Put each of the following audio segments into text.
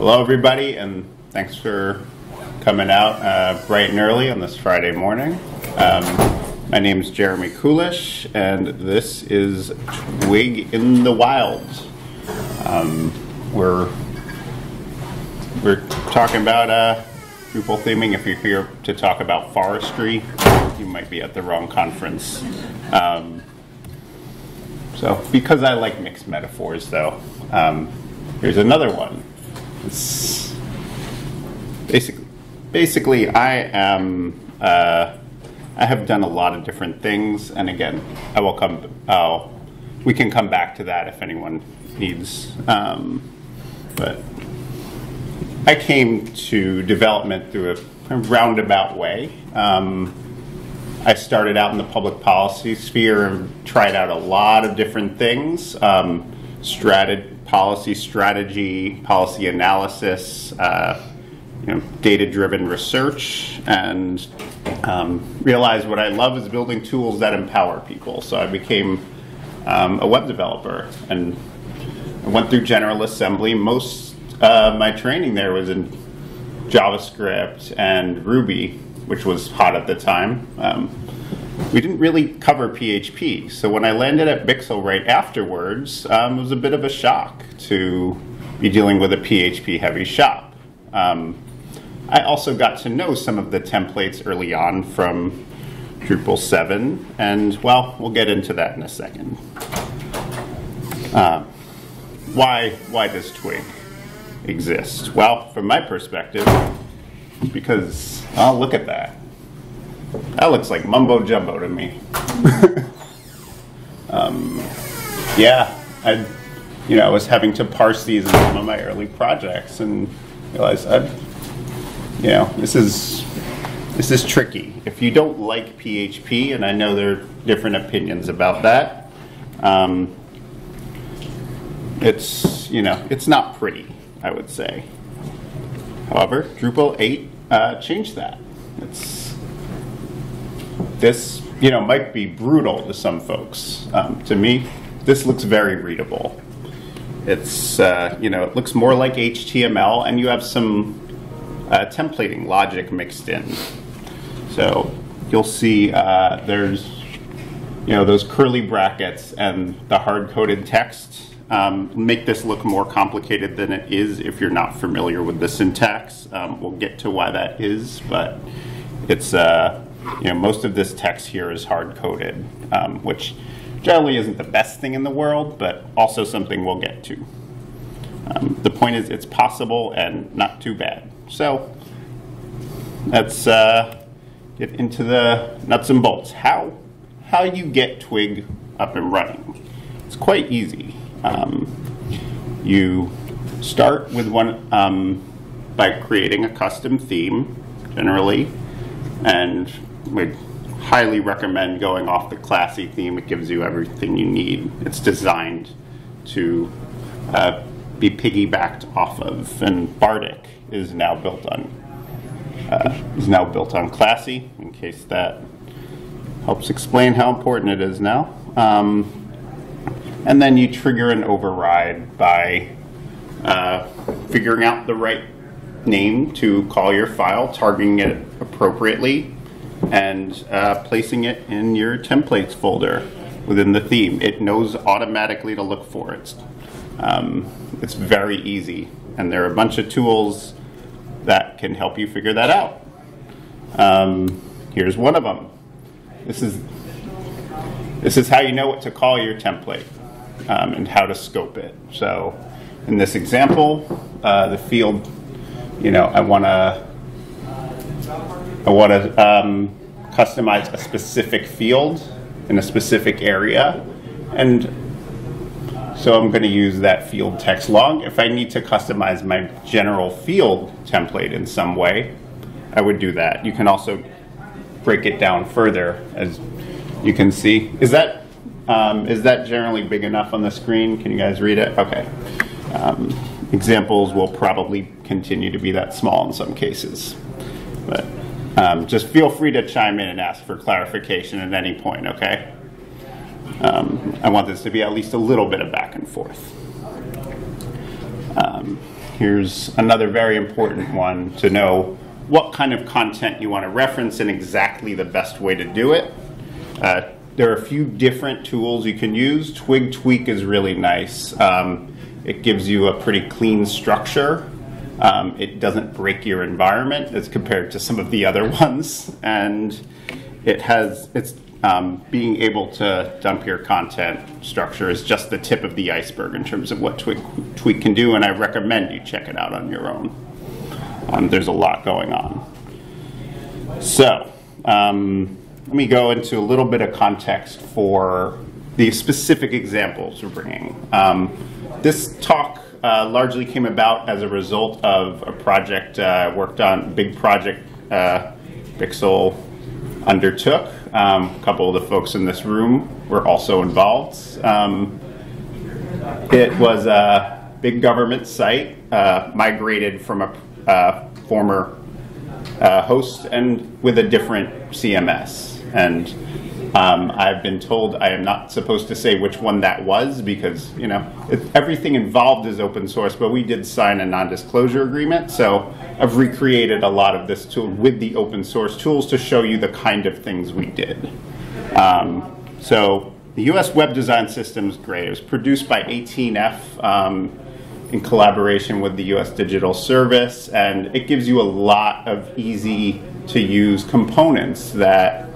Hello everybody, and thanks for coming out bright and early on this Friday morning. My name is Jeremy Koulish, and this is Twig in the Wild. We're talking about Drupal theming. If you're here to talk about forestry, you might be at the wrong conference. So, because I like mixed metaphors, though, here's another one. It's basically, I have done a lot of different things, and again, we can come back to that if anyone needs. But I came to development through a roundabout way. I started out in the public policy sphere and tried out a lot of different things. Policy strategy, policy analysis, data-driven research, and realized what I love is building tools that empower people. So I became a web developer, and I went through General Assembly. Most my training there was in JavaScript and Ruby, which was hot at the time. We didn't really cover PHP, so when I landed at Bixel right afterwards, it was a bit of a shock to be dealing with a PHP-heavy shop. I also got to know some of the templates early on from Drupal 7, and, well, we'll get into that in a second. Why does Twig exist? Well, from my perspective, because, oh, look at that. That looks like mumbo jumbo to me. Yeah, I was having to parse these in some of my early projects and realized, this is tricky. If you don't like PHP, and I know there are different opinions about that, it's not pretty, I would say. However, Drupal 8 changed that. This, might be brutal to some folks. To me, this looks very readable. It's, it looks more like HTML, and you have some templating logic mixed in. So you'll see there's, those curly brackets and the hard-coded text make this look more complicated than it is if you're not familiar with the syntax. We'll get to why that is, but it's, most of this text here is hard-coded, which generally isn't the best thing in the world, but also something we'll get to. The point is it's possible and not too bad. So let's get into the nuts and bolts. How you get Twig up and running? It's quite easy. You start with one by creating a custom theme, generally, and we'd highly recommend going off the classy theme. It gives you everything you need. It's designed to be piggybacked off of, and Bardic is now built on classy. In case that helps explain how important it is now. And then you trigger an override by figuring out the right name to call your file, targeting it appropriately, and placing it in your templates folder within the theme. It knows automatically to look for it. It's very easy, and there are a bunch of tools that can help you figure that out. Here's one of them. This is how you know what to call your template and how to scope it. So in this example, the field, I want to customize a specific field in a specific area, and so I'm going to use that field text long. If I need to customize my general field template in some way, I would do that. You can also break it down further, as you can see. Is that generally big enough on the screen? Can you guys read it? Okay. Examples will probably continue to be that small in some cases, but just feel free to chime in and ask for clarification at any point, okay? I want this to be at least a little bit of back and forth. Here's another very important one to know what kind of content you want to reference and exactly the best way to do it. There are a few different tools you can use. Twig Tweak is really nice. It gives you a pretty clean structure. It doesn't break your environment as compared to some of the other ones. And it's being able to dump your content structure is just the tip of the iceberg in terms of what Twig Tweak can do, and I recommend you check it out on your own. There's a lot going on. So, let me go into a little bit of context for the specific examples we're bringing. This talk largely came about as a result of a project I worked on, big project Pixel undertook. A couple of the folks in this room were also involved. It was a big government site migrated from a former host and with a different CMS. And I've been told I am not supposed to say which one that was because, you know, everything involved is open source, but we did sign a non-disclosure agreement. So I've recreated a lot of this tool with the open source tools to show you the kind of things we did. So the US Web Design System is great. It was produced by 18F in collaboration with the US Digital Service, and it gives you a lot of easy to use components that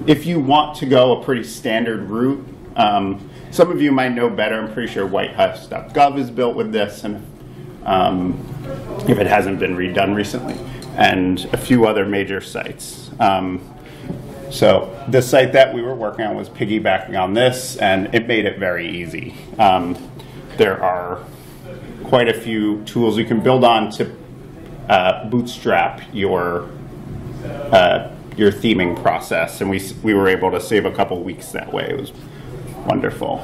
if you want to go a pretty standard route, some of you might know better. I'm pretty sure whitehouse.gov is built with this, and if it hasn't been redone recently, and a few other major sites. So the site that we were working on was piggybacking on this, and it made it very easy. There are quite a few tools you can build on to bootstrap your theming process, and we were able to save a couple weeks that way. It was wonderful.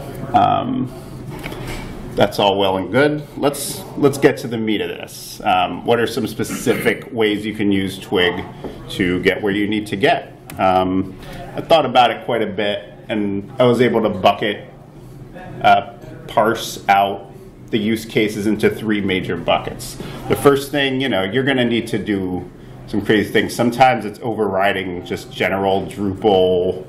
That's all well and good. Let's get to the meat of this. What are some specific ways you can use Twig to get where you need to get? I thought about it quite a bit, and I was able to parse out the use cases into 3 major buckets. The first thing, you're going to need to do some crazy things. Sometimes it's overriding just general Drupal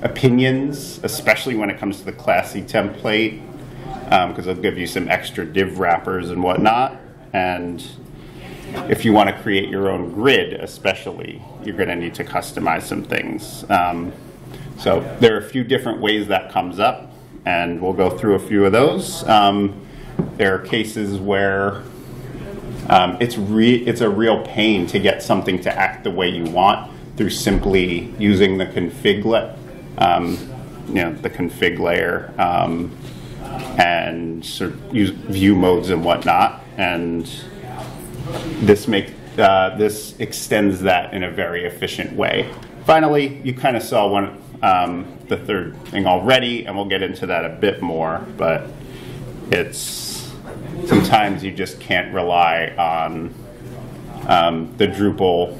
opinions, especially when it comes to the classy template, because it'll give you some extra div wrappers and whatnot. And if you want to create your own grid, especially, you're going to need to customize some things. So there are a few different ways that comes up, and we'll go through a few of those. There are cases where it's a real pain to get something to act the way you want through simply using the config the config layer and sort of use view modes and whatnot. And this extends that in a very efficient way. Finally, you kind of saw the third thing already, and we'll get into that a bit more, but sometimes you just can't rely on the Drupal,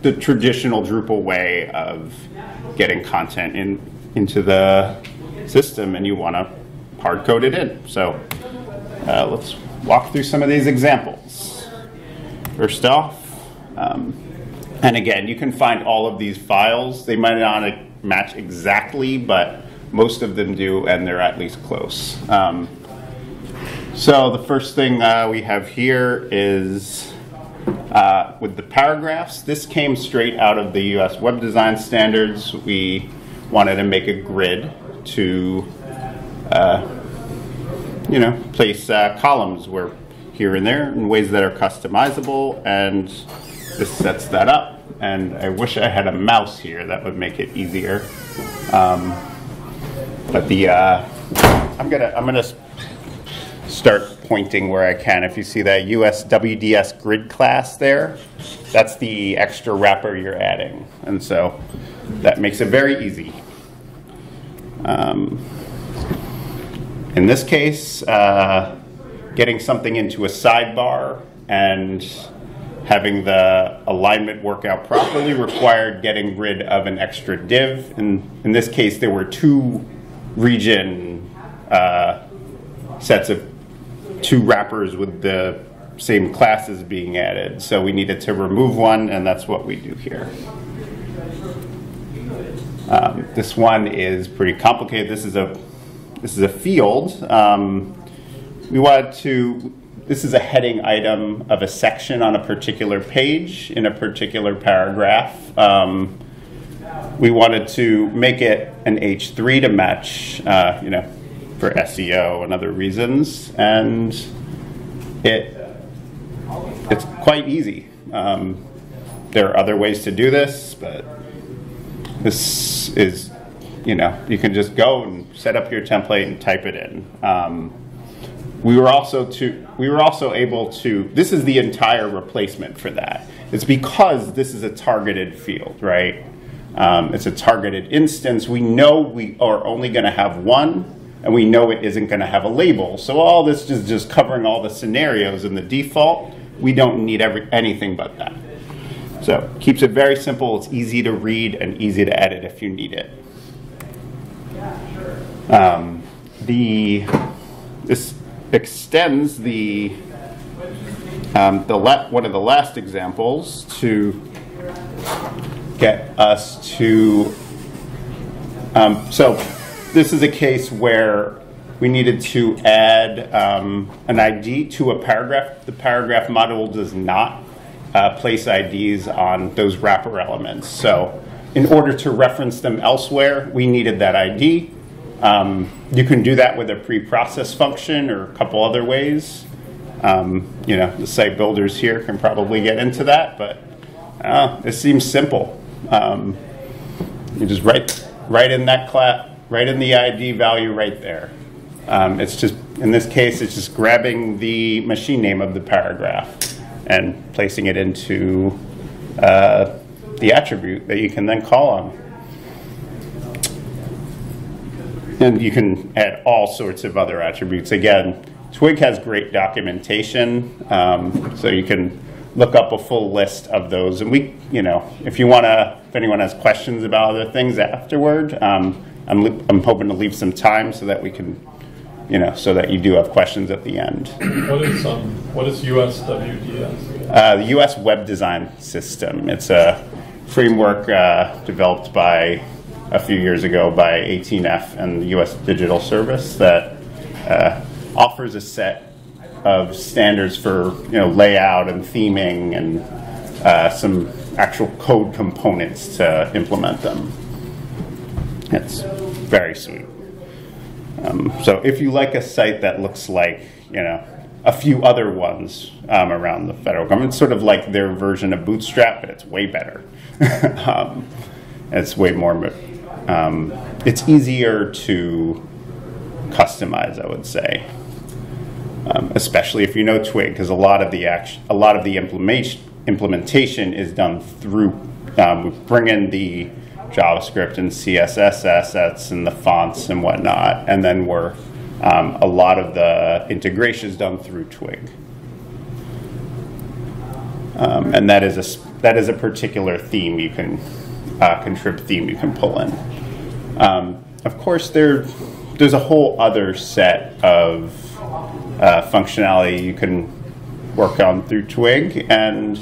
the traditional Drupal way of getting content into the system, and you want to hard code it in. So let's walk through some of these examples. First off, and again, you can find all of these files. They might not match exactly, but most of them do, and they're at least close. So the first thing we have here is with the paragraphs. This came straight out of the US Web Design Standards. We wanted to make a grid to place columns where here and there in ways that are customizable, and this sets that up. And I wish I had a mouse here, that would make it easier. But I'm gonna start pointing where I can. If you see that US WDS grid class there, that's the extra wrapper you're adding, and so that makes it very easy. In this case, getting something into a sidebar and having the alignment work out properly required getting rid of an extra div. And in this case, there were 2 region sets of two wrappers with the same classes being added. So we needed to remove one, and that's what we do here. This one is pretty complicated. This is a field. We wanted to. This is a heading item of a section on a particular page in a particular paragraph. We wanted to make it an H3 to match, for SEO and other reasons, and it's quite easy. There are other ways to do this, but this is, you can just go and set up your template and type it in. We were also able to. This is the entire replacement for that. It's because this is a targeted field, right? It's a targeted instance. We know we are only going to have one, and we know it isn't going to have a label. So all this is just covering all the scenarios in the default. We don't need anything but that. So keeps it very simple. It's easy to read and easy to edit if you need it. This extends one of the last examples to get us to. So this is a case where we needed to add an ID to a paragraph. The paragraph module does not place IDs on those wrapper elements. So in order to reference them elsewhere, we needed that ID. You can do that with a pre-process function or a couple other ways. The site builders here can probably get into that, but it seems simple. You just write in that class, write in the ID value right there. It's just, in this case, it's just grabbing the machine name of the paragraph and placing it into the attribute that you can then call on. And you can add all sorts of other attributes. Again, Twig has great documentation, so you can look up a full list of those. And if anyone has questions about other things afterward, I'm hoping to leave some time so that we can, so that you do have questions at the end. What is USWDS? The US Web Design System. It's a framework developed a few years ago by 18F and the US Digital Service that offers a set of standards for layout and theming and some actual code components to implement them. It's very sweet. So if you like a site that looks like a few other ones around the federal government, it's sort of like their version of Bootstrap, but it's way better. It's way more. It's easier to customize, I would say, especially if you know Twig, because a lot of the implementation is done through. We bring in the JavaScript and CSS assets and the fonts and whatnot, and then a lot of the integration is done through Twig, and that is a particular theme you can contrib theme you can pull in. Of course, there's a whole other set of functionality you can work on through Twig, and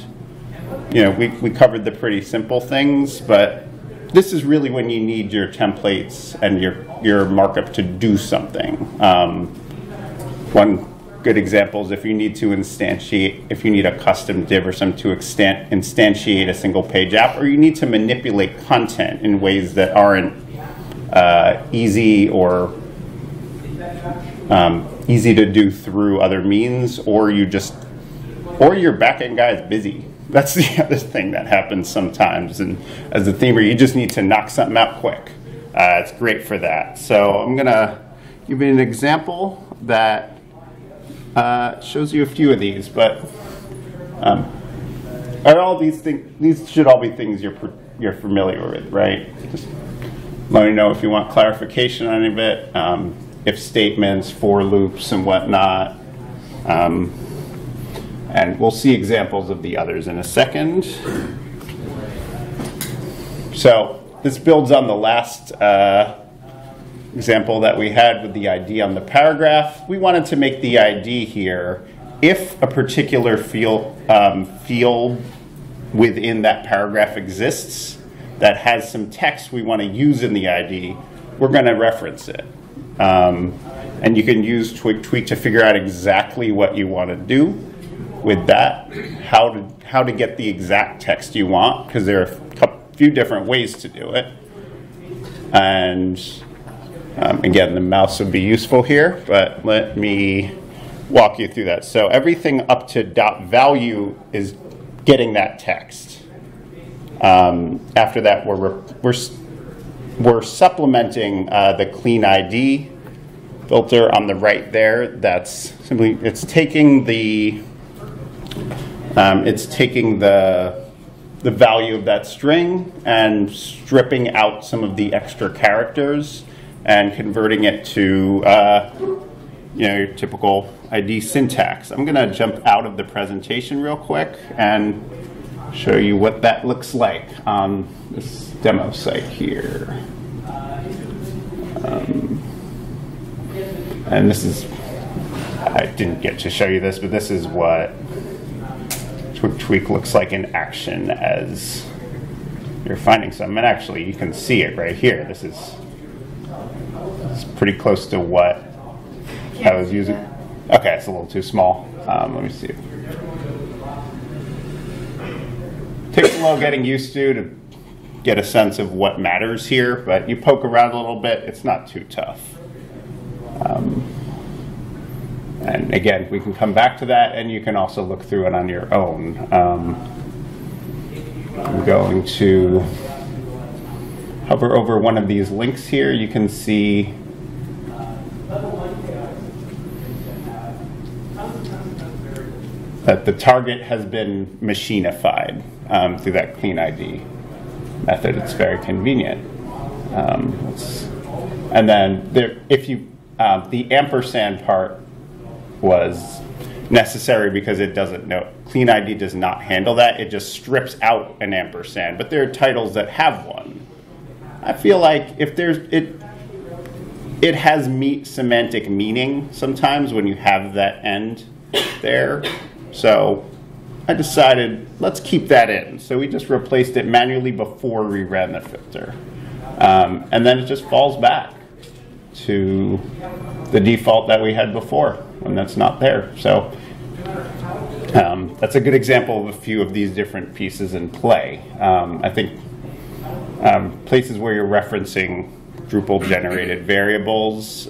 we covered the pretty simple things, but this is really when you need your templates and your markup to do something. One good example is if you need a custom div or something to instantiate a single page app, or you need to manipulate content in ways that aren't easy or easy to do through other means, or your backend guy is busy. That's the other thing that happens sometimes, and as a themer, you just need to knock something out quick. It's great for that. So I'm gonna give you an example that shows you a few of these, but are all these things? These should all be things you're familiar with, right? Just let me know if you want clarification on any of it. If statements, for loops, and whatnot. And we'll see examples of the others in a second. So this builds on the last example that we had with the ID on the paragraph, we wanted to make the ID here, if a particular field within that paragraph exists that has some text we want to use in the ID, we're going to reference it. And you can use Twig to figure out exactly what you want to do with that, how to get the exact text you want, because there are a few different ways to do it. And again, the mouse would be useful here, but let me walk you through that. So everything up to .value is getting that text. After that, we're supplementing the clean ID filter on the right there. That's simply, it's taking the value of that string and stripping out some of the extra characters and converting it to your typical ID syntax. I'm going to jump out of the presentation real quick and show you what that looks like on this demo site here. And this is, I didn't get to show you this, but this is what Twig looks like in action as you're finding some. And actually, you can see it right here. This is pretty close to what I was using. Okay, it's a little too small. Let me see. Takes a little getting used to get a sense of what matters here, but you poke around a little bit, it's not too tough. And again, we can come back to that, and you can also look through it on your own. I'm going to hover over one of these links here. You can see that the target has been machinified through that clean ID method. It's very convenient. And then if you the ampersand part was necessary because it doesn't know. Clean ID does not handle that. It just strips out an ampersand. But there are titles that have one. I feel like if there's it has semantic meaning sometimes when you have that end there. So I decided let's keep that in. So we just replaced it manually before we ran the filter. And then it just falls back to the default that we had before when that's not there. So that's a good example of a few of these different pieces in play. I think places where you're referencing Drupal generated variables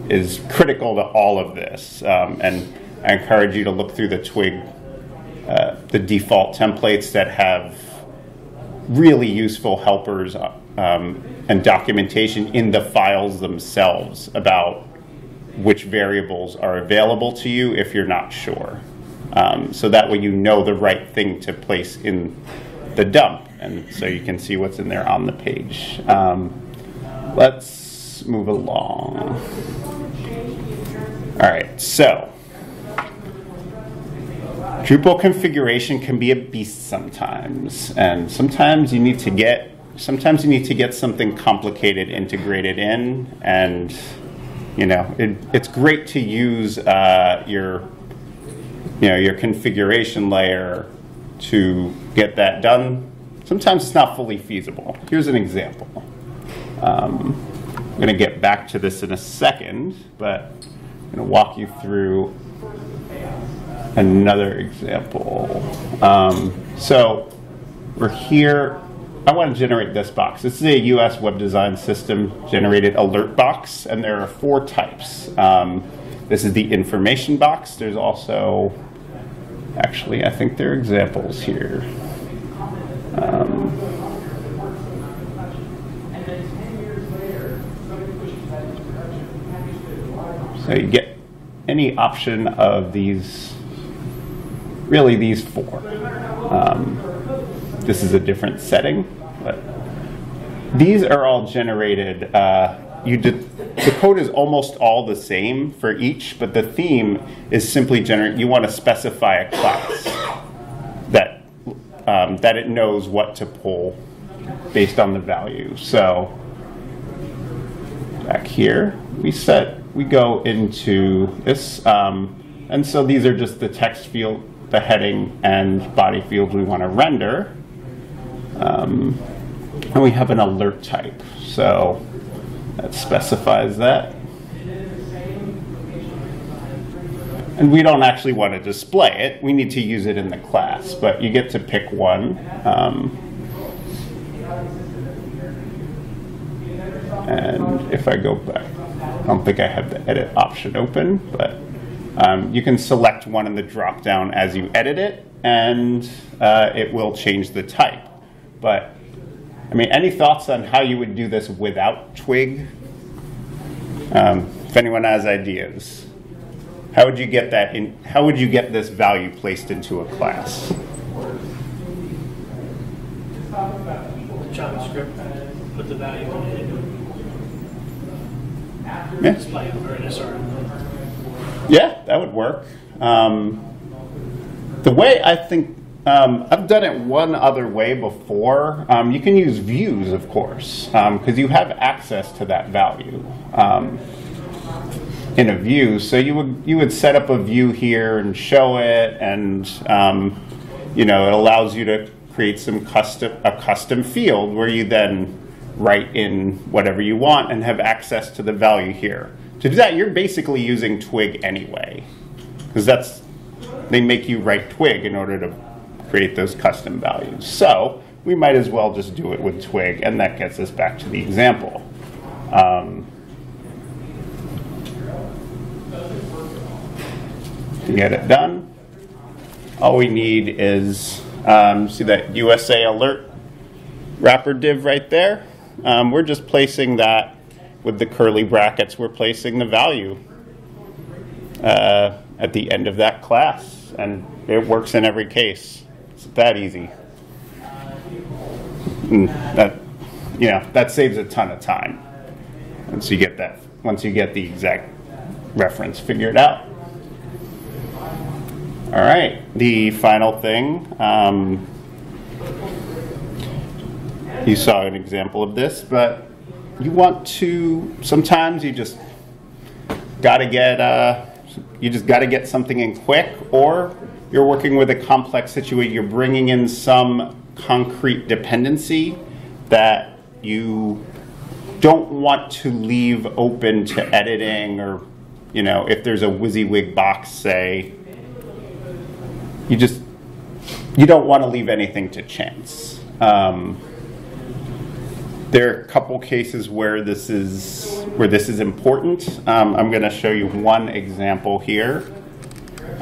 is critical to all of this. And I encourage you to look through the Twig, the default templates that have really useful helpers and documentation in the files themselves about which variables are available to you if you're not sure. So that way you know the right thing to place in the dump, and so you can see what's in there on the page. Let's move along. All right, so Drupal configuration can be a beast sometimes, and sometimes you need to get something complicated integrated in, and it's great to use your configuration layer to get that done. Sometimes it's not fully feasible. Here's an example. I'm going to get back to this in a second, but I'm going to walk you through another example. So we're here. I want to generate this box. This is a US web design system generated alert box, and there are 4 types. This is the information box. There's also, actually, I think there are examples here. So you get any option of these, really these 4. This is a different setting, but these are all generated. The code is almost all the same for each, but the theme is simply you want to specify a class that it knows what to pull based on the value. So back here, we go into this, and so these are just the text field, the heading and body fields we want to render. And we have an alert type, so that specifies that. And we don't actually want to display it. We need to use it in the class, but you get to pick one. And if I go back, I don't think I have the edit option open, but you can select one in the drop-down as you edit it, and it will change the type. But, I mean, any thoughts on how you would do this without Twig? If anyone has ideas. How would you get that in? How would you get this value placed into a class? JavaScript, put the value in it. Yeah. Display over an SRM. Yeah, that would work. The way I think, I've done it one other way before. You can use views, of course, because you have access to that value in a view. So you would set up a view here and show it, and it allows you to create a custom field where you then write in whatever you want and have access to the value here. To do that, you're basically using Twig anyway, because they make you write Twig in order to create those custom values. So we might as well just do it with Twig, and that gets us back to the example. To get it done, all we need is, see that USA alert wrapper div right there? We're just placing that with the curly brackets. We're placing the value at the end of that class, and it works in every case. It's that easy. And that saves a ton of time once you get the exact reference figured out. All right, the final thing. You saw an example of this, but you want to, sometimes you just gotta get something in quick, or you're working with a complex situation, you're bringing in some concrete dependency that you don't want to leave open to editing, or if there's a WYSIWYG box, say, you don't want to leave anything to chance. There are a couple cases where this is important. I'm going to show you one example here,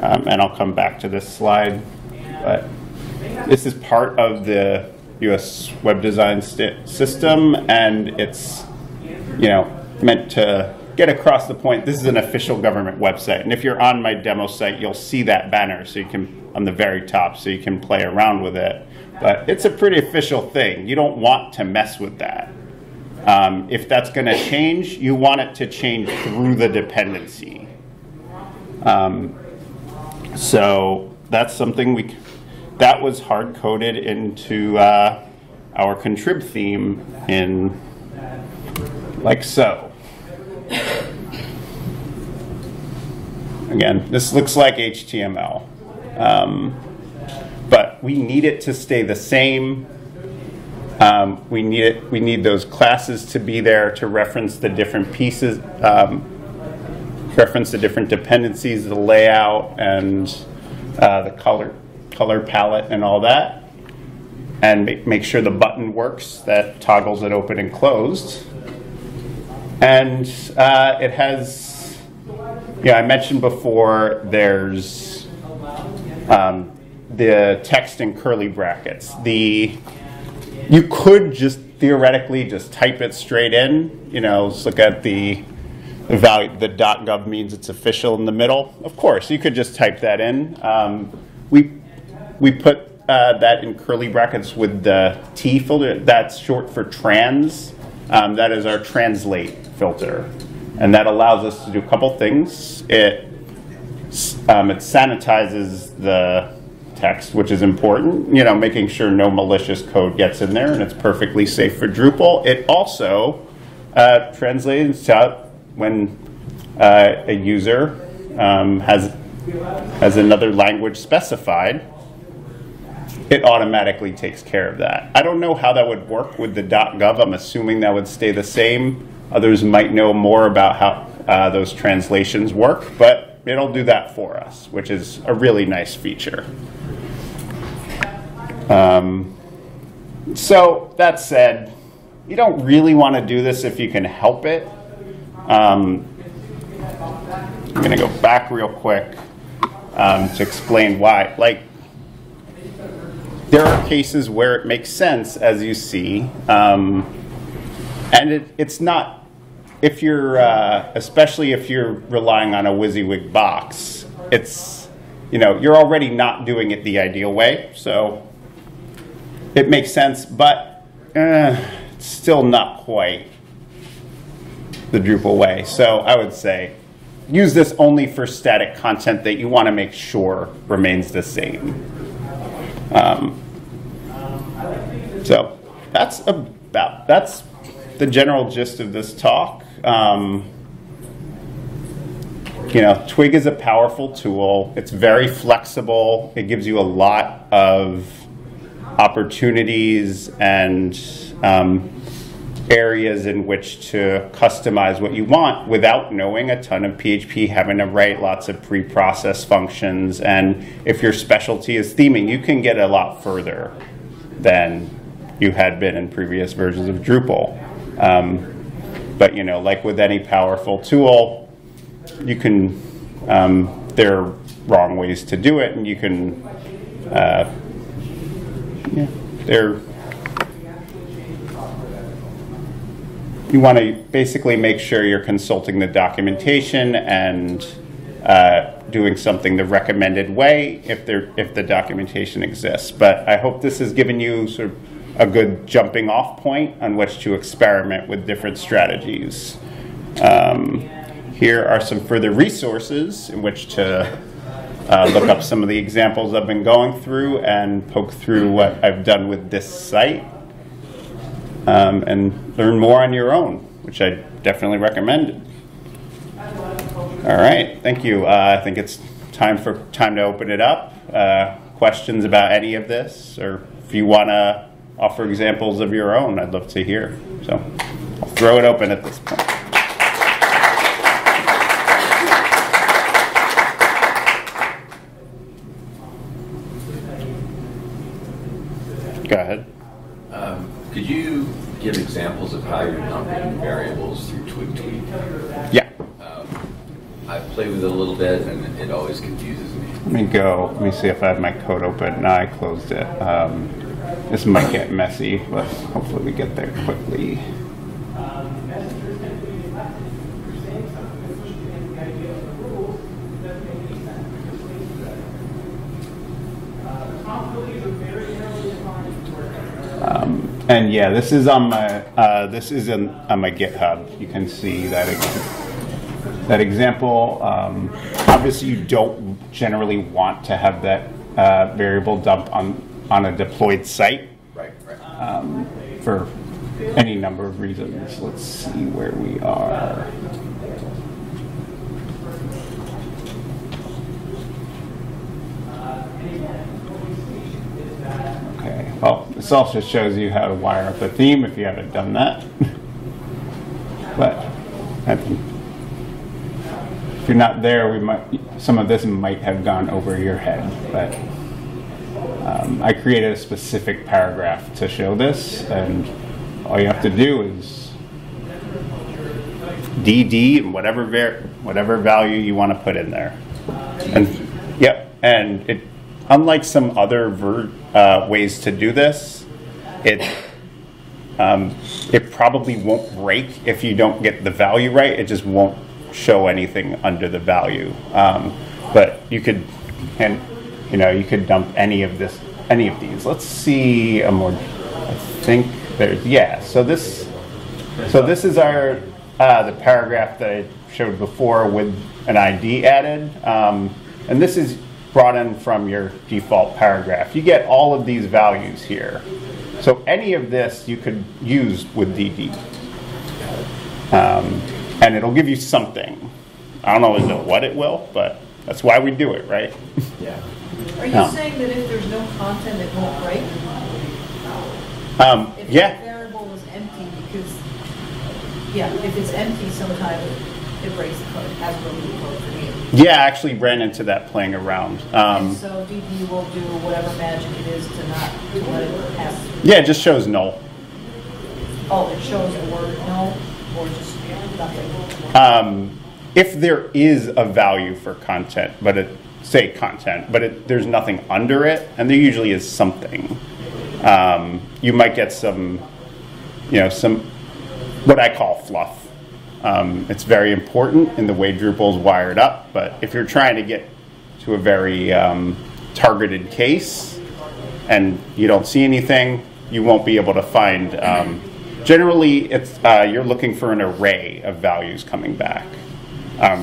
and I'll come back to this slide. But this is part of the U.S. web design system, and it's meant to get across the point. This is an official government website, and if you're on my demo site, you'll see that banner, so you can on the very top, so you can play around with it. But it's a pretty official thing. You don't want to mess with that. If that's going to change, you want it to change through the dependency. So that's something that was hard coded into our contrib theme in like so. Again, this looks like HTML. But we need it to stay the same. We need those classes to be there to reference the different pieces, reference the different dependencies, the layout, and the color palette, and all that, and make sure the button works that toggles it open and closed. And it has, I mentioned before, there's the text in curly brackets. You could just theoretically just type it straight in. Let's look at the value. The .gov means it's official in the middle. Of course, you could just type that in. We put that in curly brackets with the T filter. That's short for trans. That is our translate filter, and that allows us to do a couple things. It sanitizes the text, which is important, making sure no malicious code gets in there, and it's perfectly safe for Drupal. It also translates to when a user has another language specified, it automatically takes care of that. I don't know how that would work with the .gov. I'm assuming that would stay the same. Others might know more about how those translations work, but it'll do that for us, which is a really nice feature. So that said, you don't really want to do this if you can help it. I'm going to go back real quick to explain why. Like, there are cases where it makes sense, as you see, and it's not, if you're, especially if you're relying on a WYSIWYG box, it's, you're already not doing it the ideal way, so it makes sense, but it's still not quite the Drupal way. So I would say use this only for static content that you want to make sure remains the same. So that's the general gist of this talk. Twig is a powerful tool. It's very flexible. It gives you a lot of opportunities and areas in which to customize what you want without knowing a ton of PHP, having to write lots of pre-process functions. And if your specialty is theming, you can get a lot further than you had been in previous versions of Drupal. But like with any powerful tool, you can, there are wrong ways to do it, and you can, you want to basically make sure you're consulting the documentation and doing something the recommended way if the documentation exists. But I hope this has given you sort of a good jumping off point on which to experiment with different strategies. Here are some further resources in which to look up some of the examples I've been going through and poke through what I've done with this site, and learn more on your own, which I definitely recommend. All right, thank you. I think it's time to open it up. Questions about any of this, or if you want to offer examples of your own, I'd love to hear. So I'll throw it open at this point. Go ahead. Could you give examples of how you're dumping variables through Twig? Yeah. I play with it a little bit, and it always confuses me. Let me see if I have my code open. No, I closed it. This might get messy, but hopefully we get there quickly. And yeah, this is on my on my GitHub. You can see that example. Obviously, you don't generally want to have that variable dump on a deployed site, Right. for any number of reasons. Let's see where we are. Okay, well, this also shows you how to wire up a theme if you haven't done that. But I think if you're not there, some of this might have gone over your head. But I created a specific paragraph to show this, and all you have to do is DD and whatever value you want to put in there. And yep, and it, unlike some other ways to do this, it probably won't break if you don't get the value right. It just won't show anything under the value. But you could, you could dump any of these. Let's see a more. I think there's So this is our the paragraph that I showed before with an ID added, and this is brought in from your default paragraph. You get all of these values here. So any of this you could use with DD. And it'll give you something. I don't always know what it will, but that's why we do it, right? Yeah. Are you saying that if there's no content, it won't break? If Yeah. the variable is empty, because, yeah, if it's empty, sometimes it breaks the code. It has broken the code for you. Yeah, I actually ran into that playing around. And so DB will do whatever magic it is to not to let it pass through. Yeah, it just shows null. Oh, it shows the word no, or just nothing. If there is a value for content, but there's nothing under it, and there usually is something. You might get some what I call fluff. It's very important in the way Drupal's wired up, but if you're trying to get to a very targeted case and you don't see anything, you won't be able to find. Generally, it's you're looking for an array of values coming back,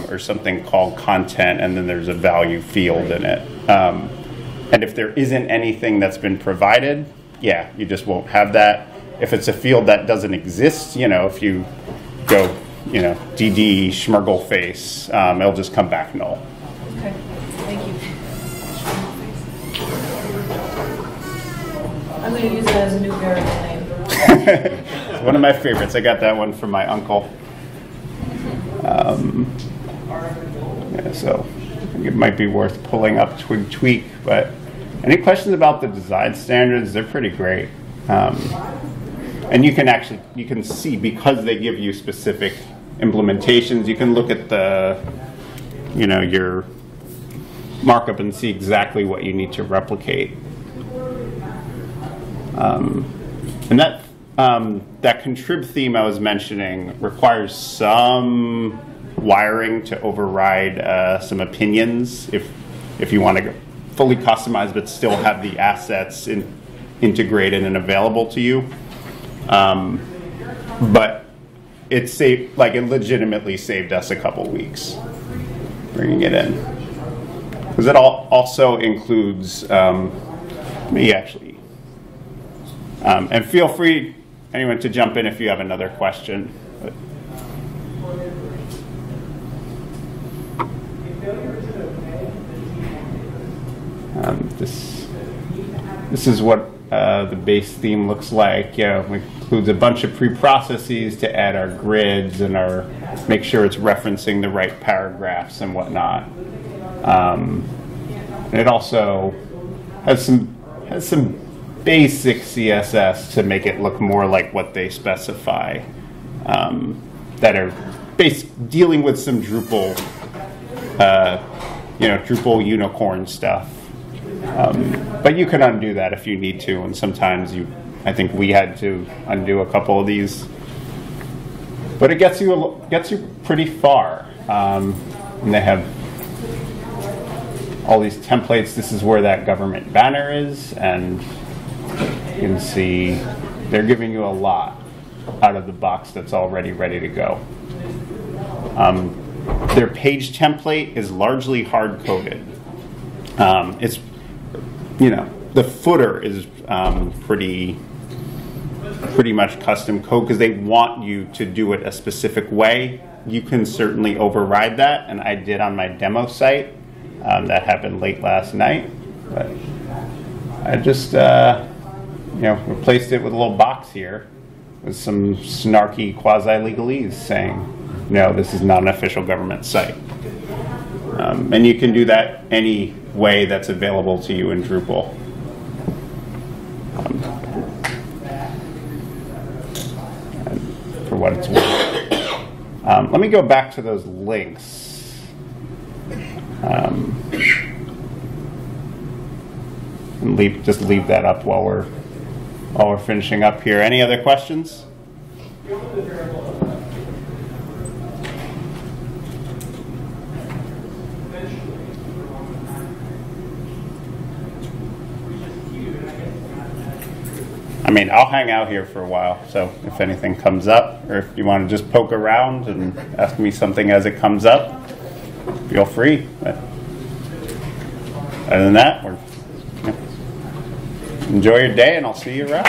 or something called content, and then there's a value field in it. And if there isn't anything that's been provided, yeah, you just won't have that. If it's a field that doesn't exist, if you go, DD schmurgle face, it'll just come back null. Okay, thank you. I'm going to use that as a new variable name. It's one of my favorites. I got that one from my uncle. Yeah, so I think it might be worth pulling up Twig Tweak. But any questions about the design standards? They're pretty great. And you can see, because they give you specific implementations, you can look at the, your markup and see exactly what you need to replicate. And that contrib theme I was mentioning requires some wiring to override some opinions if you want to go fully customize but still have the assets integrated and available to you. But it legitimately saved us a couple weeks bringing it in, because it also includes me actually. And feel free, anyone, to jump in if you have another question. But, this is what the base theme looks like. It includes a bunch of pre-processes to add our grids and make sure it's referencing the right paragraphs and whatnot. And it also has some basic CSS to make it look more like what they specify, that are dealing with some Drupal, Drupal unicorn stuff. But you can undo that if you need to, and sometimes I think we had to undo a couple of these. But it gets you pretty far, and they have all these templates. This is where that government banner is, and you can see they're giving you a lot out of the box that's already ready to go. Their page template is largely hard-coded. It's, the footer is pretty much custom code because they want you to do it a specific way. You can certainly override that, and I did on my demo site. That happened late last night, but I just replaced it with a little box here with some snarky quasi-legalese saying, no, this is not an official government site. And you can do that any way that's available to you in Drupal. For what it's worth. Let me go back to those links. And just leave that up while we're finishing up here. Any other questions? I'll hang out here for a while, so if anything comes up, or if you want to just poke around and ask me something as it comes up, feel free. But other than that, enjoy your day, and I'll see you around.